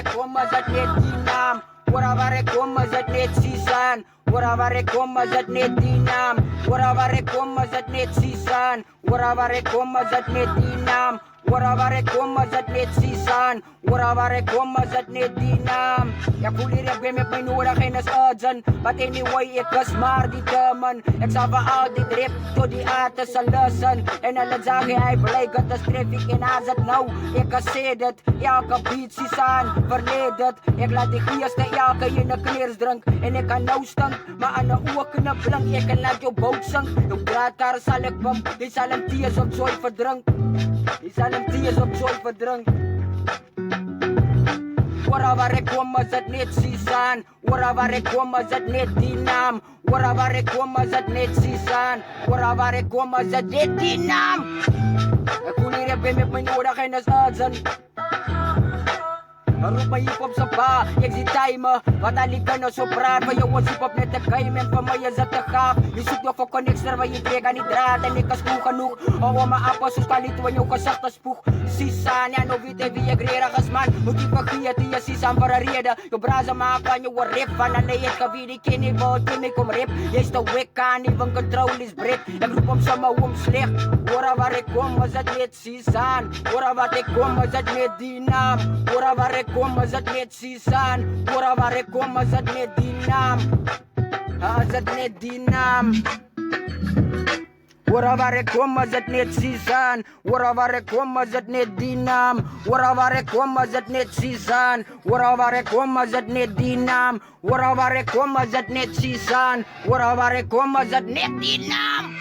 komma заднет динам, ураваре комма заднет сисан, ураваре комма заднет динам, ураваре комма заднет сисан, ураваре комма заднет динам, ураваре комма заднет сисан, ураваре комma zadnit dinam. Ja kulir jeg med pinura hennes ødsen, but anyway ik was maar die temen. Ik zag van al die drip tot die aten zijn lussen. En alle zagen hij bleek het als traffic en als het nou. Ik kan zien het, elke beat is aan verleden. Ik laat die gierste elke in de kleersdrank. En ik kan nou stank, maar aan de oor kunnen blank. Ik kan laat jou boot zang. Jouw draadkar zal ik bam, die zal hem tears op zooi verdrank. Die zal hem tears op zooi verdrank. Ураваре комма заднет сисан, ураваре комма заднет динам, ураваре комма заднет сисан, ураваре комма заднет динам. Kulir jeg med pinura hennes ødsen. Roep my hip-hop sa pa, ik zie timer. Wat ali ka na soprar, van jou was hip-hop net te keimen. Van mij is het te gaaf. Je zoekt nog voor connector, waar je trek aan die draad. En ik kan genoeg genoeg. Hou mijn appels, zoals kan niet, wanneer je zacht als spoeg. Sisan, ja, no weet wie ik rera als man. Moet je vergeten, die je sisan voor een reden. Je brazen maken van je rip. Van alleen het kan wie die ken niet wil, die me kom rip. Je is de wik aan, die van controle is break. Ik roep hem zo maar om slecht. Hoera waar ik kom, is het niet sisan. Hoera waar ik kom, is het niet die naam. Hoera waar ik kom, is het niet sisan. Hoera waar ik kom, is het niet die naam. Is het niet die naam. Hoera waar ik kom, is het niet sisan. Hoera waar ik kom, is het niet die naam. Hoera waar ik kom, is het niet sisan. Hoera waar ik kom, is het niet die naam. Hoera waar ik kom, is het niet sisan. Hoera waar ik kom, is het niet die naam.